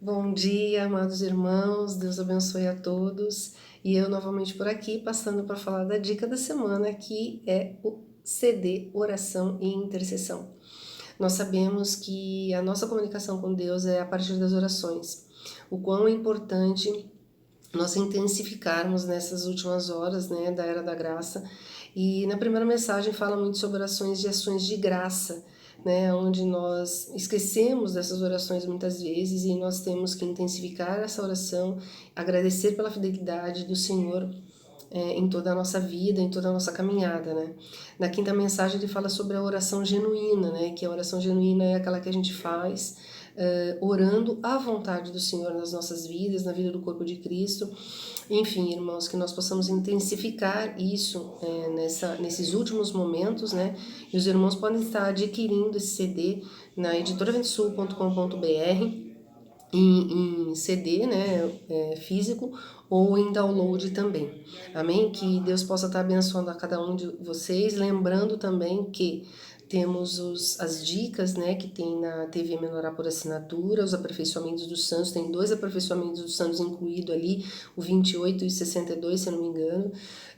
Bom dia, amados irmãos, Deus abençoe a todos. E eu novamente por aqui, passando para falar da dica da semana, que é o CD, Oração e Intercessão. Nós sabemos que a nossa comunicação com Deus é a partir das orações. O quão é importante nós intensificarmos nessas últimas horas, né, da Era da Graça. E na primeira mensagem fala muito sobre orações e ações de graça, né, onde nós esquecemos dessas orações muitas vezes e nós temos que intensificar essa oração, agradecer pela fidelidade do Senhor em toda a nossa vida, em toda a nossa caminhada, né? Na quinta mensagem ele fala sobre a oração genuína, né? Que a oração genuína é aquela que a gente faz orando à vontade do Senhor nas nossas vidas, na vida do corpo de Cristo. Enfim, irmãos, que nós possamos intensificar isso nesses últimos momentos, né? E os irmãos podem estar adquirindo esse CD na editoravensul.com.br em CD, né, físico, ou em download também. Amém? Que Deus possa estar abençoando a cada um de vocês, lembrando também que temos as dicas, né, que tem na TV Menorá por assinatura, os aperfeiçoamentos dos santos, tem 2 aperfeiçoamentos dos santos incluído ali, o 28 e 62, se eu não me engano,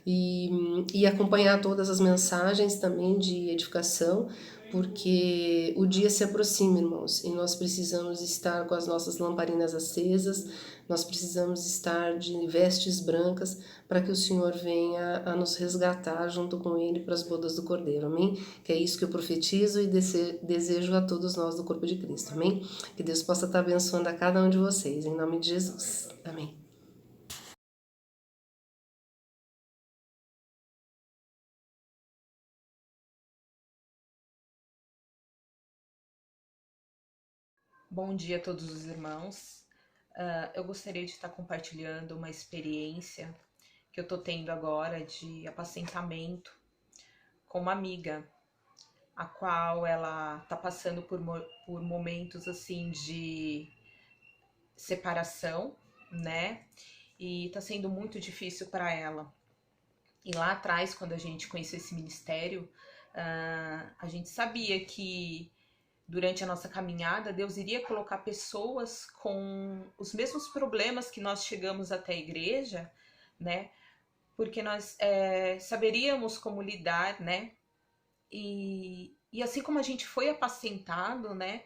e acompanhar todas as mensagens também de edificação, porque o dia se aproxima, irmãos, e nós precisamos estar com as nossas lamparinas acesas, nós precisamos estar de vestes brancas para que o Senhor venha a nos resgatar junto com Ele para as bodas do Cordeiro, amém? Que é isso que eu profetizo e desejo a todos nós do corpo de Cristo, amém? Que Deus possa estar abençoando a cada um de vocês, em nome de Jesus, amém. Bom dia a todos os irmãos. Eu gostaria de estar compartilhando uma experiência que eu estou tendo agora de apacentamento com uma amiga, a qual ela está passando por momentos assim de separação, né? E está sendo muito difícil para ela. E lá atrás, quando a gente conheceu esse ministério, a gente sabia que durante a nossa caminhada, Deus iria colocar pessoas com os mesmos problemas que nós chegamos até a igreja, né? Porque nós saberíamos como lidar, né? E assim como a gente foi apacentado, né?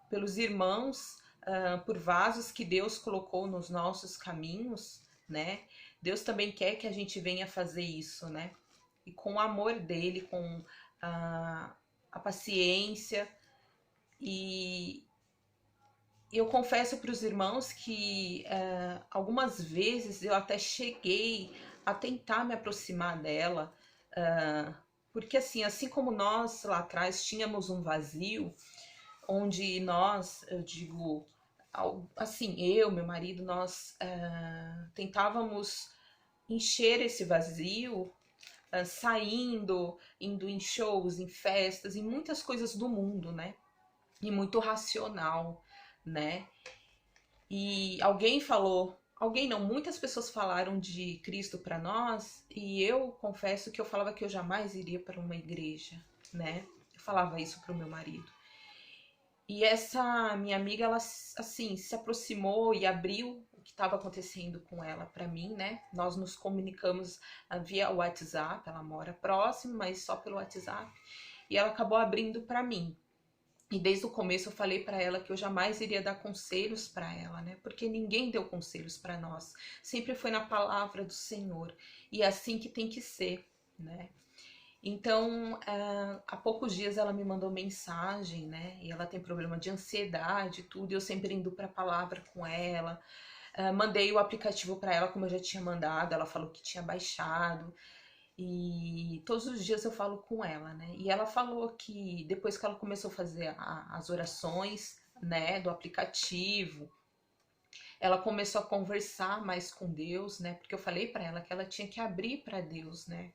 Pelos irmãos, por vasos que Deus colocou nos nossos caminhos, né? Deus também quer que a gente venha fazer isso, né? E com o amor dele, com a paciência, e eu confesso para os irmãos que algumas vezes eu até cheguei a tentar me aproximar dela, porque assim como nós lá atrás tínhamos um vazio, onde nós, eu digo, assim, eu, meu marido, nós tentávamos encher esse vazio, saindo, indo em shows, em festas, em muitas coisas do mundo, né? E muito racional, né? E alguém falou, alguém não, muitas pessoas falaram de Cristo para nós, e eu confesso que eu falava que eu jamais iria para uma igreja, né? Eu falava isso pro meu marido. E essa minha amiga, ela assim, se aproximou e abriu o que estava acontecendo com ela para mim, né? Nós nos comunicamos via WhatsApp, ela mora próximo, mas só pelo WhatsApp, e ela acabou abrindo para mim. E desde o começo eu falei para ela que eu jamais iria dar conselhos para ela, né? Porque ninguém deu conselhos para nós. Sempre foi na palavra do Senhor. E é assim que tem que ser, né? Então, há poucos dias ela me mandou mensagem, né? E ela tem problema de ansiedade e tudo. E eu sempre indo para a palavra com ela. Mandei o aplicativo para ela, como eu já tinha mandado. Ela falou que tinha baixado. E todos os dias eu falo com ela, né? E ela falou que depois que ela começou a fazer as orações, né, do aplicativo, ela começou a conversar mais com Deus, né? Porque eu falei para ela que ela tinha que abrir para Deus, né?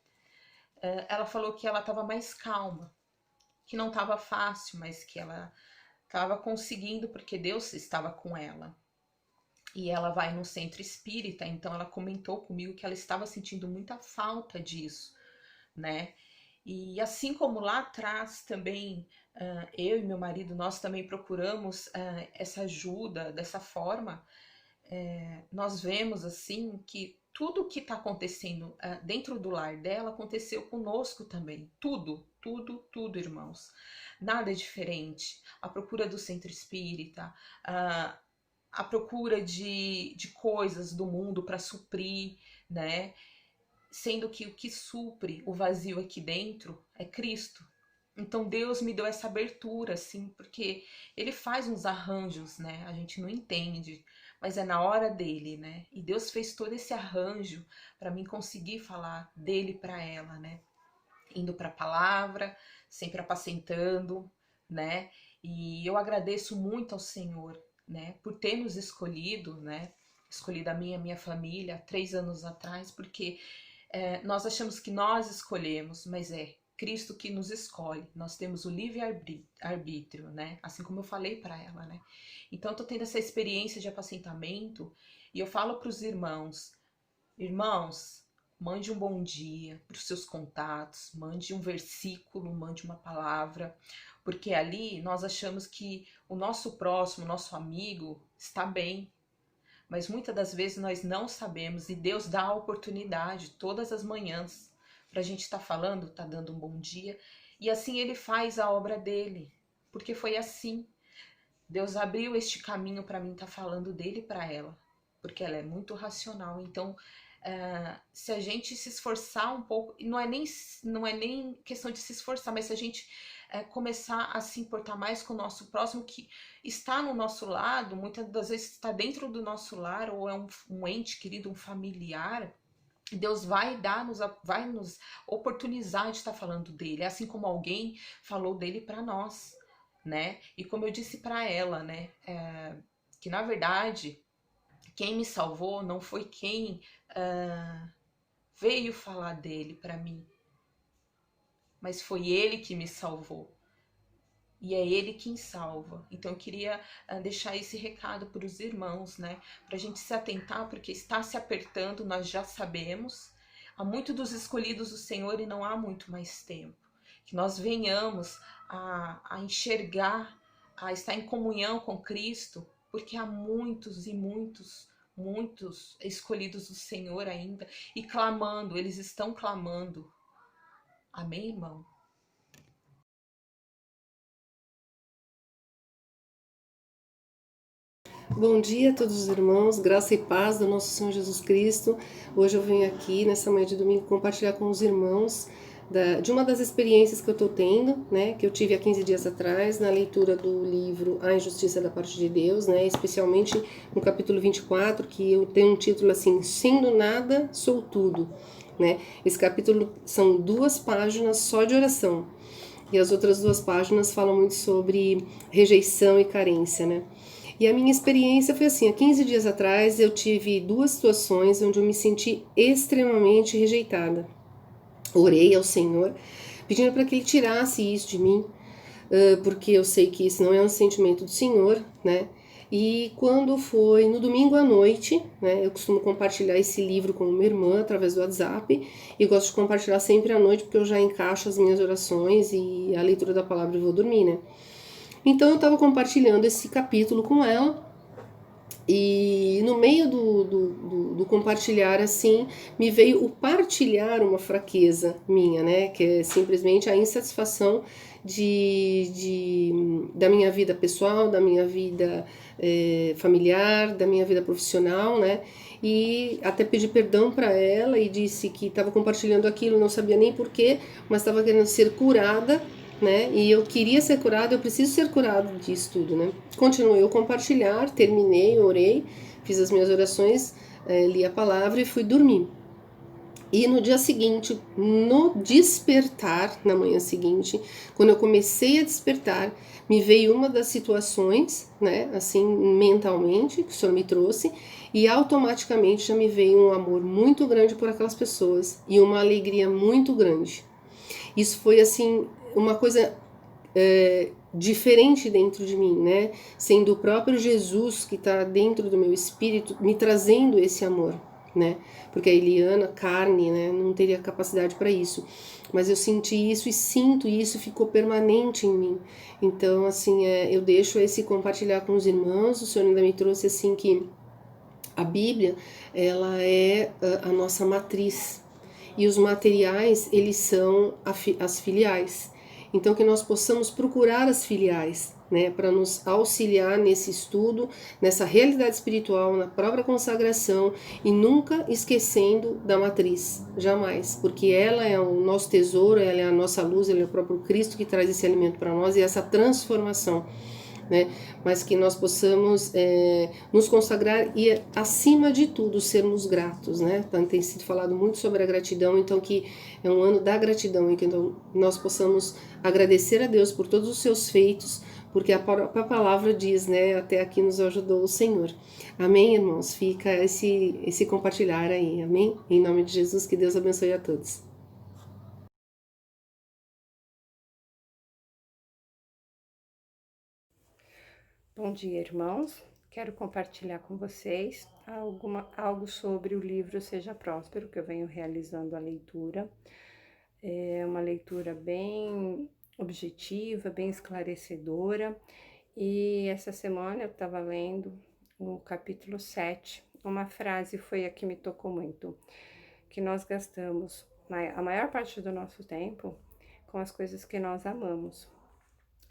Ela falou que ela estava mais calma, que não estava fácil, mas que ela estava conseguindo porque Deus estava com ela. E ela vai no centro espírita, então ela comentou comigo que ela estava sentindo muita falta disso, né? E assim como lá atrás também, eu e meu marido, nós também procuramos essa ajuda dessa forma, nós vemos assim que tudo que está acontecendo dentro do lar dela aconteceu conosco também. Tudo, tudo, tudo, irmãos. Nada é diferente. A procura do centro espírita, a procura de coisas do mundo para suprir, né? Sendo que o que supre o vazio aqui dentro é Cristo. Então Deus me deu essa abertura, assim, porque Ele faz uns arranjos, né? A gente não entende, mas é na hora dele, né? E Deus fez todo esse arranjo para mim conseguir falar dele para ela, né? Indo para a palavra, sempre apacentando, né? E eu agradeço muito ao Senhor, né? Por ter nos escolhido, né? Escolhido a minha família há 3 anos atrás, porque nós achamos que nós escolhemos, mas é Cristo que nos escolhe. Nós temos o livre-arbítrio, né? Assim como eu falei para ela, né? Então eu tô tendo essa experiência de apacentamento e eu falo para os irmãos, irmãos, mande um bom dia para os seus contatos, mande um versículo, mande uma palavra, porque ali nós achamos que o nosso próximo, o nosso amigo está bem, mas muitas das vezes nós não sabemos e Deus dá a oportunidade todas as manhãs para a gente estar falando, tá dando um bom dia, e assim Ele faz a obra dele, porque foi assim. Deus abriu este caminho para mim estar falando dele para ela, porque ela é muito racional. Então, se a gente se esforçar um pouco, não é nem questão de se esforçar, mas se a gente começar a se importar mais com o nosso próximo, que está no nosso lado, muitas das vezes está dentro do nosso lar, ou é um ente querido, um familiar, Deus vai nos oportunizar de estar falando dele, assim como alguém falou dele para nós, né? E como eu disse para ela, né? Que na verdade quem me salvou não foi quem veio falar dele para mim, mas foi ele que me salvou. E é ele quem salva. Então eu queria deixar esse recado para os irmãos, né? Para a gente se atentar, porque está se apertando, nós já sabemos. Há muito dos escolhidos do Senhor e não há muito mais tempo. Que nós venhamos a enxergar, a estar em comunhão com Cristo, porque há muitos e muitos, muitos escolhidos do Senhor ainda, e clamando, eles estão clamando. Amém, irmão? Bom dia a todos os irmãos, graça e paz do nosso Senhor Jesus Cristo. Hoje eu venho aqui, nessa manhã de domingo, compartilhar com os irmãos de uma das experiências que eu estou tendo, né, que eu tive há 15 dias atrás, na leitura do livro A Injustiça da Parte de Deus, né, especialmente no capítulo 24, que eu tenho um título assim, Sendo Nada, Sou Tudo. Né? Esse capítulo são 2 páginas só de oração, e as outras 2 páginas falam muito sobre rejeição e carência, né? E a minha experiência foi assim, há 15 dias atrás eu tive 2 situações onde eu me senti extremamente rejeitada. Orei ao Senhor, pedindo para que Ele tirasse isso de mim, porque eu sei que isso não é um sentimento do Senhor, né? E quando foi no domingo à noite, né, eu costumo compartilhar esse livro com minha irmã através do WhatsApp, e gosto de compartilhar sempre à noite, porque eu já encaixo as minhas orações e a leitura da palavra e vou dormir, né? Então eu estava compartilhando esse capítulo com ela, e no meio do compartilhar assim, me veio o partilhar uma fraqueza minha, né? Que é simplesmente a insatisfação da minha vida pessoal, da minha vida familiar, da minha vida profissional, né? E até pedi perdão para ela e disse que estava compartilhando aquilo, não sabia nem porquê, mas estava querendo ser curada, né? E eu queria ser curada, eu preciso ser curado disso tudo, né? Continuei a compartilhar, terminei, orei, fiz as minhas orações, li a palavra e fui dormir. E no dia seguinte, no despertar, na manhã seguinte, quando eu comecei a despertar, me veio uma das situações, né, assim, mentalmente, que o Senhor me trouxe, e automaticamente já me veio um amor muito grande por aquelas pessoas e uma alegria muito grande. Isso foi, assim, uma coisa diferente dentro de mim, né? Sendo o próprio Jesus que está dentro do meu espírito me trazendo esse amor. né? Porque a Eliana, carne, né, não teria capacidade para isso. Mas eu senti isso e sinto isso, ficou permanente em mim. Então, assim, eu deixo esse compartilhar com os irmãos. O Senhor ainda me trouxe assim que a Bíblia, ela é a nossa matriz. E os materiais, eles são as filiais. Então, que nós possamos procurar as filiais, né, para nos auxiliar nesse estudo, nessa realidade espiritual, na própria consagração e nunca esquecendo da matriz, jamais, porque ela é o nosso tesouro, ela é a nossa luz, ela é o próprio Cristo que traz esse alimento para nós e essa transformação, né? Mas que nós possamos nos consagrar e, acima de tudo, sermos gratos, né? Então, tem sido falado muito sobre a gratidão, então que é um ano da gratidão, em que então, nós possamos agradecer a Deus por todos os seus feitos, porque a própria palavra diz, né? Até aqui nos ajudou o Senhor. Amém, irmãos? Fica esse compartilhar aí, amém? Em nome de Jesus, que Deus abençoe a todos. Bom dia, irmãos. Quero compartilhar com vocês algo sobre o livro Seja Próspero, que eu venho realizando a leitura. É uma leitura bem objetiva, bem esclarecedora. E essa semana eu estava lendo o capítulo 7. Uma frase foi a que me tocou muito, que nós gastamos a maior parte do nosso tempo com as coisas que nós amamos.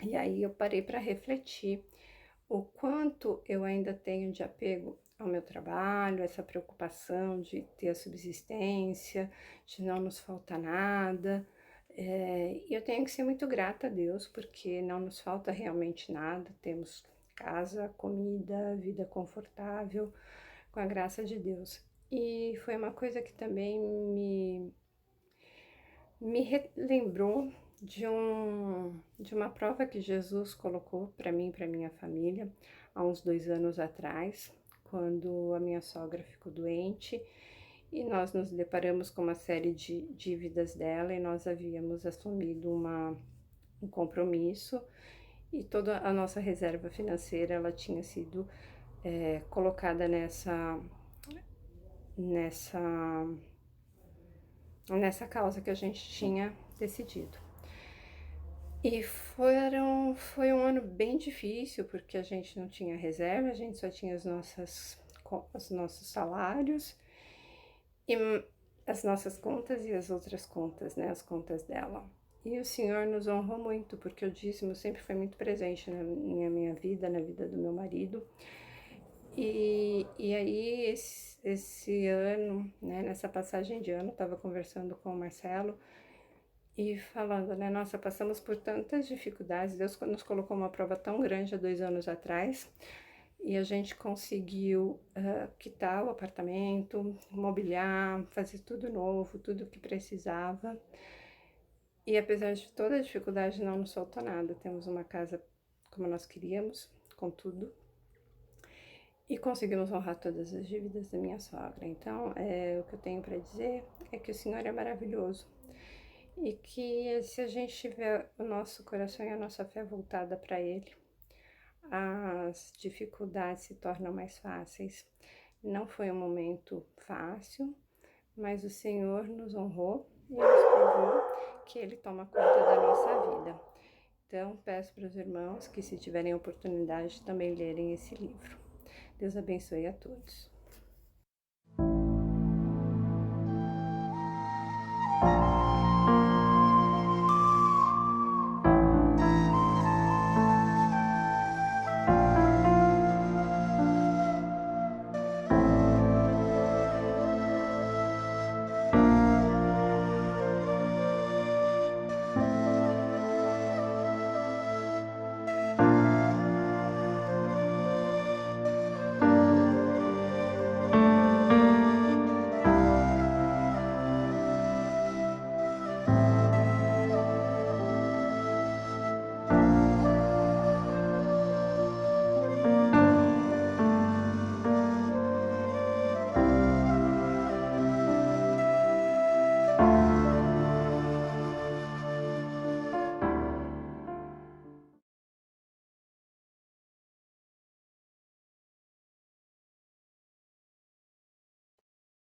E aí eu parei para refletir o quanto eu ainda tenho de apego ao meu trabalho, essa preocupação de ter a subsistência, de não nos faltar nada. E eu tenho que ser muito grata a Deus, porque não nos falta realmente nada. Temos casa, comida, vida confortável, com a graça de Deus. E foi uma coisa que também me lembrou de uma prova que Jesus colocou para mim e para minha família há uns 2 anos atrás, quando a minha sogra ficou doente e nós nos deparamos com uma série de dívidas dela e nós havíamos assumido um compromisso e toda a nossa reserva financeira ela tinha sido colocada nessa causa que a gente tinha decidido. E foi um ano bem difícil, porque a gente não tinha reserva, a gente só tinha os nossos salários e as nossas contas e as outras contas, né, as contas dela. E o Senhor nos honrou muito, porque o dízimo sempre foi muito presente na minha vida, na vida do meu marido. E aí, esse ano, né, nessa passagem de ano, eu estava conversando com o Marcelo e falando, né, nossa, passamos por tantas dificuldades, Deus nos colocou uma prova tão grande há 2 anos atrás, e a gente conseguiu quitar o apartamento, mobiliar, fazer tudo novo, tudo que precisava. E apesar de toda a dificuldade, não nos faltou nada. Temos uma casa como nós queríamos, com tudo. E conseguimos honrar todas as dívidas da minha sogra. Então, o que eu tenho para dizer é que o Senhor é maravilhoso. E que se a gente tiver o nosso coração e a nossa fé voltada para Ele, as dificuldades se tornam mais fáceis. Não foi um momento fácil, mas o Senhor nos honrou e nos provou que Ele toma conta da nossa vida. Então, peço para os irmãos que, se tiverem oportunidade, também lerem esse livro. Deus abençoe a todos.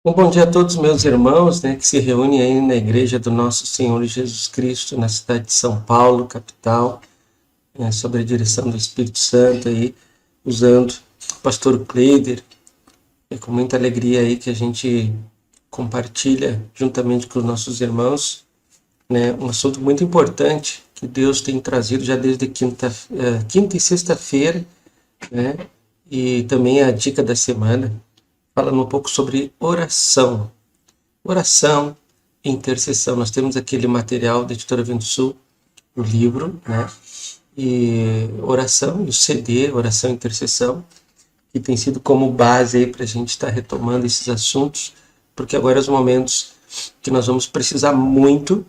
Bom dia a todos meus irmãos, né, que se reúnem aí na igreja do nosso Senhor Jesus Cristo, na cidade de São Paulo, capital, sob a direção do Espírito Santo aí, usando o pastor Kleider. É com muita alegria aí que a gente compartilha juntamente com os nossos irmãos, né, um assunto muito importante que Deus tem trazido já desde quinta e sexta-feira, né, e também a dica da semana, falando um pouco sobre oração. Oração e intercessão. Nós temos aquele material da Editora Vento Sul, o livro, né? E oração, o CD, oração e intercessão, que tem sido como base aí para a gente estar retomando esses assuntos, porque agora é os momentos que nós vamos precisar muito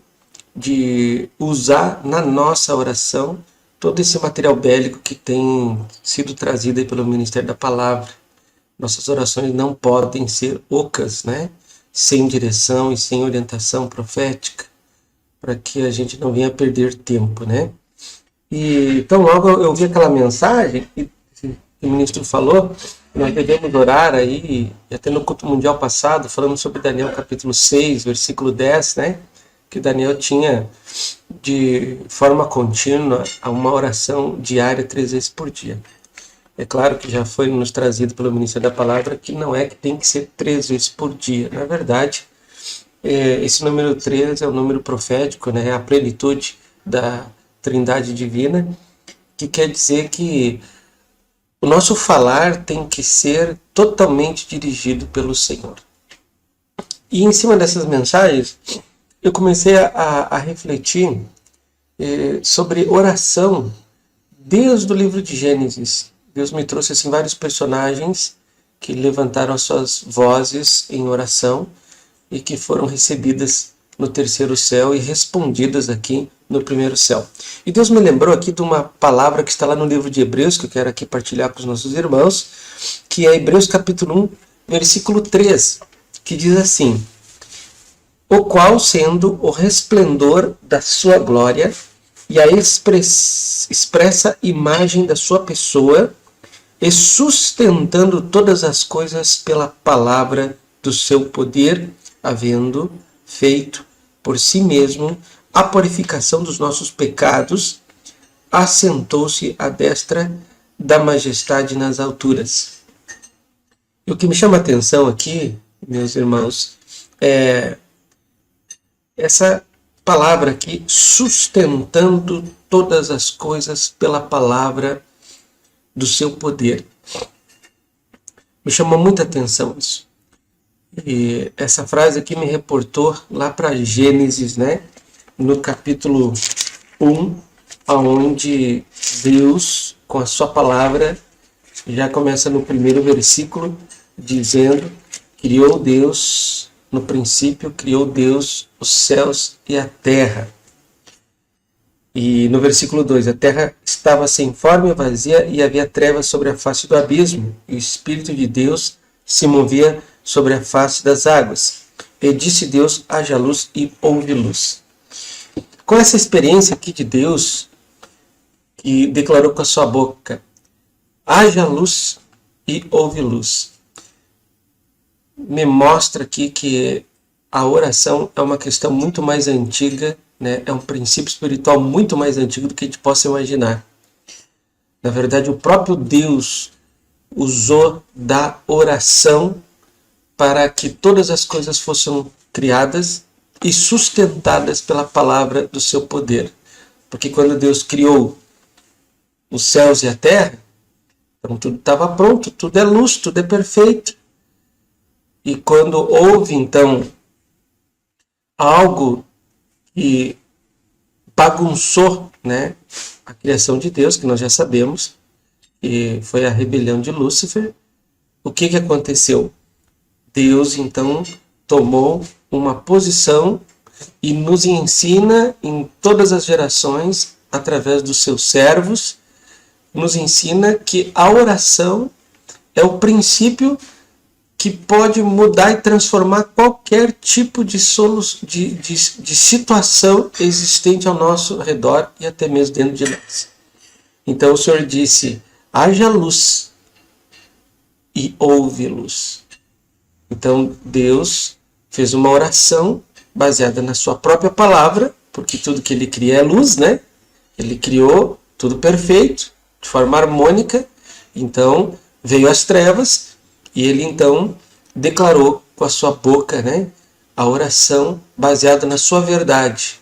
de usar na nossa oração todo esse material bélico que tem sido trazido aí pelo Ministério da Palavra. Nossas orações não podem ser ocas, né? Sem direção e sem orientação profética, para que a gente não venha perder tempo, né? E então logo eu vi aquela mensagem que o ministro falou, nós devemos orar aí, e até no culto mundial passado, falando sobre Daniel capítulo 6, versículo 10, né? Que Daniel tinha de forma contínua uma oração diária 3 vezes por dia. É claro que já foi nos trazido pelo Ministério da Palavra que não é que tem que ser 3 vezes por dia. Na verdade, esse número 3 é o número profético, né? É a plenitude da Trindade Divina, que quer dizer que o nosso falar tem que ser totalmente dirigido pelo Senhor. E em cima dessas mensagens, eu comecei a refletir sobre oração desde o livro de Gênesis. Deus me trouxe assim, vários personagens que levantaram as suas vozes em oração e que foram recebidas no terceiro céu e respondidas aqui no primeiro céu. E Deus me lembrou aqui de uma palavra que está lá no livro de Hebreus, que eu quero aqui partilhar com os nossos irmãos, que é Hebreus capítulo 1, versículo 3, que diz assim: o qual, sendo o resplendor da sua glória e a expressa imagem da sua pessoa, e sustentando todas as coisas pela palavra do seu poder, havendo feito por si mesmo a purificação dos nossos pecados, assentou-se à destra da majestade nas alturas. E o que me chama a atenção aqui, meus irmãos, é essa palavra aqui, sustentando todas as coisas pela palavra do seu poder. Me chamou muita atenção isso. E essa frase aqui me reportou lá para Gênesis, né? No capítulo 1, onde Deus, com a sua palavra, já começa no primeiro versículo, dizendo: criou Deus, no princípio criou Deus os céus e a terra. E no versículo 2, a terra estava sem forma e vazia, e havia trevas sobre a face do abismo, e o Espírito de Deus se movia sobre a face das águas. E disse Deus: haja luz, e houve luz. Com essa experiência aqui de Deus, que declarou com a sua boca: haja luz, e houve luz, me mostra aqui que a oração é uma questão muito mais antiga, né? É um princípio espiritual muito mais antigo do que a gente possa imaginar. Na verdade, o próprio Deus usou da oração para que todas as coisas fossem criadas e sustentadas pela palavra do seu poder. Porque quando Deus criou os céus e a terra, então tudo estava pronto, tudo é luz, tudo é perfeito. E quando houve, então, algo que bagunçou, né, a criação de Deus, que nós já sabemos, que foi a rebelião de Lúcifer, o que aconteceu? Deus, então, tomou uma posição e nos ensina em todas as gerações, através dos seus servos, nos ensina que a oração é o princípio que pode mudar e transformar qualquer tipo de situação existente ao nosso redor e até mesmo dentro de nós. Então o Senhor disse: haja luz, e houve luz. Então Deus fez uma oração baseada na sua própria palavra, porque tudo que ele cria é luz, né? Ele criou tudo perfeito, de forma harmônica. Então veio as trevas e ele então declarou com a sua boca, né, a oração baseada na sua verdade.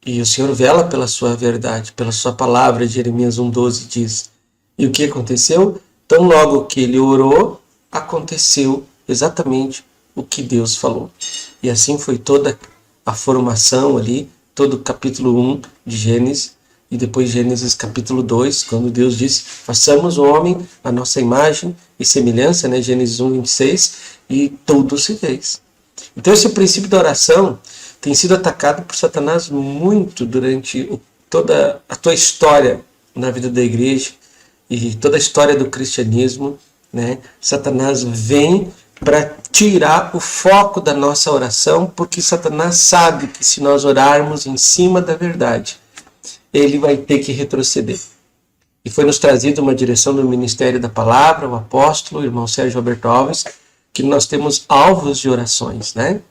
E o Senhor vela pela sua verdade, pela sua palavra, Jeremias 1,12 diz. E o que aconteceu? Tão logo que ele orou, aconteceu exatamente o que Deus falou. E assim foi toda a formação ali, todo o capítulo 1 de Gênesis, e depois Gênesis capítulo 2, quando Deus disse, façamos o homem a nossa imagem e semelhança, né? Gênesis 1,26, e tudo se fez. Então esse princípio da oração tem sido atacado por Satanás muito durante toda a tua história na vida da igreja e toda a história do cristianismo, né? Satanás vem para tirar o foco da nossa oração, porque Satanás sabe que se nós orarmos em cima da verdade, ele vai ter que retroceder. E foi nos trazido uma direção do Ministério da Palavra, o apóstolo, o irmão Sérgio Alberto Alves, que nós temos alvos de orações, né?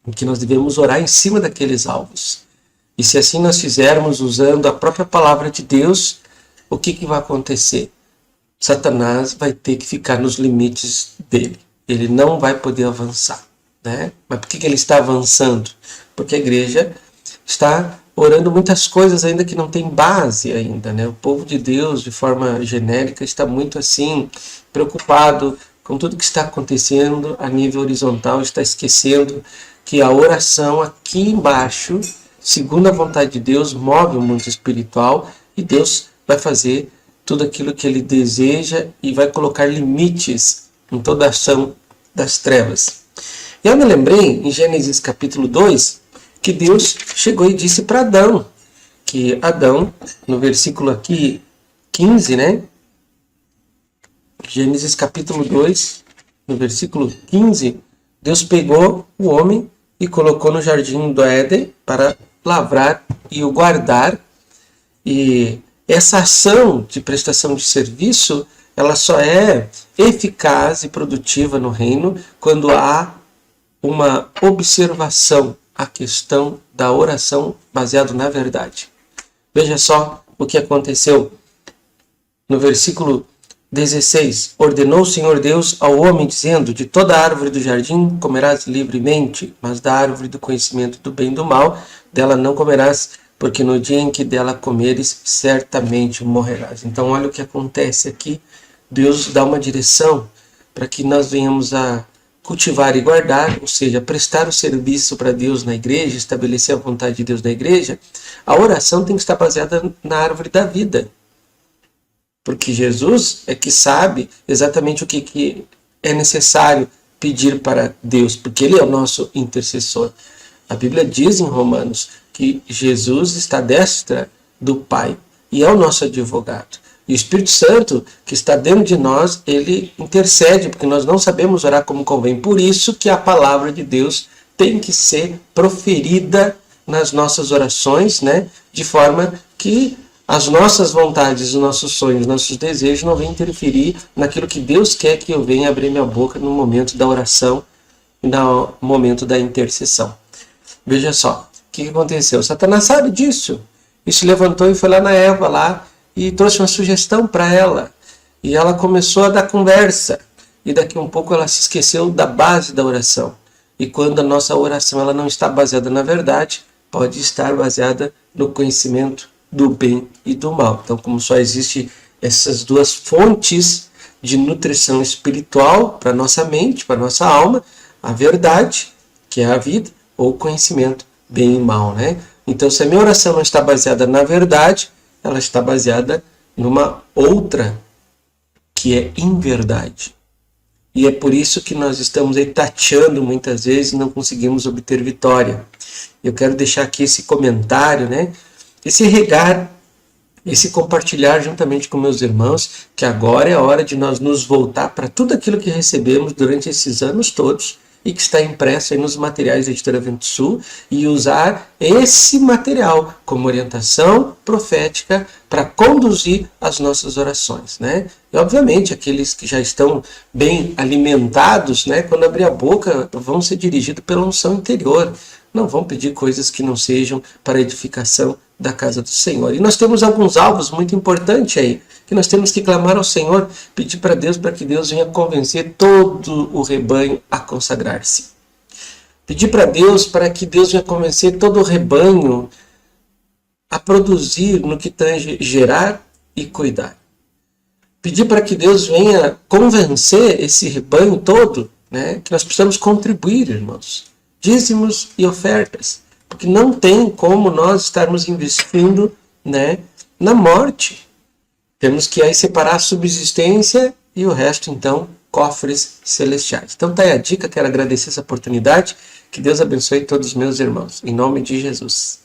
Em que nós devemos orar em cima daqueles alvos. E se assim nós fizermos usando a própria palavra de Deus, o que vai acontecer? Satanás vai ter que ficar nos limites dele. Ele não vai poder avançar, né? Mas por que ele está avançando? Porque a igreja está orando muitas coisas ainda que não tem base ainda, né? O povo de Deus, de forma genérica, está muito assim, preocupado com tudo que está acontecendo a nível horizontal, está esquecendo que a oração aqui embaixo, segundo a vontade de Deus, move o mundo espiritual e Deus vai fazer tudo aquilo que ele deseja e vai colocar limites em toda a ação das trevas. E eu me lembrei, em Gênesis capítulo 2, que Deus chegou e disse para Adão, que Adão, no versículo aqui 15, né? Gênesis capítulo 2, no versículo 15, Deus pegou o homem e colocou no jardim do Éden para lavrar e o guardar. E essa ação de prestação de serviço, ela só é eficaz e produtiva no reino quando há uma observação à questão da oração baseado na verdade. Veja só o que aconteceu no versículo 16. Ordenou o Senhor Deus ao homem, dizendo, de toda árvore do jardim comerás livremente, mas da árvore do conhecimento do bem e do mal, dela não comerás, porque no dia em que dela comeres, certamente morrerás. Então olha o que acontece aqui. Deus dá uma direção para que nós venhamos a cultivar e guardar, ou seja, prestar o serviço para Deus na igreja, estabelecer a vontade de Deus na igreja. A oração tem que estar baseada na árvore da vida. Porque Jesus é que sabe exatamente o que é necessário pedir para Deus, porque Ele é o nosso intercessor. A Bíblia diz em Romanos que Jesus está à destra do Pai e é o nosso advogado. E o Espírito Santo, que está dentro de nós, ele intercede, porque nós não sabemos orar como convém. Por isso que a palavra de Deus tem que ser proferida nas nossas orações, né? De forma que as nossas vontades, os nossos sonhos, os nossos desejos não venham interferir naquilo que Deus quer que eu venha abrir minha boca no momento da oração e no momento da intercessão. Veja só, o que aconteceu? Satanás sabe disso. E se levantou e foi lá na Eva lá e trouxe uma sugestão para ela. E ela começou a dar conversa. E daqui a um pouco ela se esqueceu da base da oração. E quando a nossa oração ela não está baseada na verdade, pode estar baseada no conhecimento do bem e do mal. Então, como só existe essas duas fontes de nutrição espiritual para nossa mente, para nossa alma, a verdade, que é a vida, ou o conhecimento, bem e mal, né? Então, se a minha oração não está baseada na verdade, ela está baseada numa outra que é inverdade. E é por isso que nós estamos aí tateando muitas vezes e não conseguimos obter vitória. Eu quero deixar aqui esse comentário, né? Esse regar, esse compartilhar juntamente com meus irmãos, que agora é a hora de nós nos voltar para tudo aquilo que recebemos durante esses anos todos e que está impresso aí nos materiais da Editora Vento Sul, e usar esse material como orientação profética para conduzir as nossas orações, né? E obviamente aqueles que já estão bem alimentados, né, quando abrir a boca vão ser dirigidos pela unção interior, não vão pedir coisas que não sejam para a edificação da casa do Senhor. E nós temos alguns alvos muito importantes aí, que nós temos que clamar ao Senhor, pedir para que Deus venha convencer todo o rebanho a consagrar-se. Pedir para Deus para que Deus venha convencer todo o rebanho a produzir no que tange gerar e cuidar. Pedir para que Deus venha convencer esse rebanho todo, né, que nós precisamos contribuir, irmãos. Dízimos e ofertas. Porque não tem como nós estarmos investindo, né, na morte. Temos que aí separar a subsistência e o resto, então, cofres celestiais. Então tá aí a dica, quero agradecer essa oportunidade. Que Deus abençoe todos os meus irmãos. Em nome de Jesus.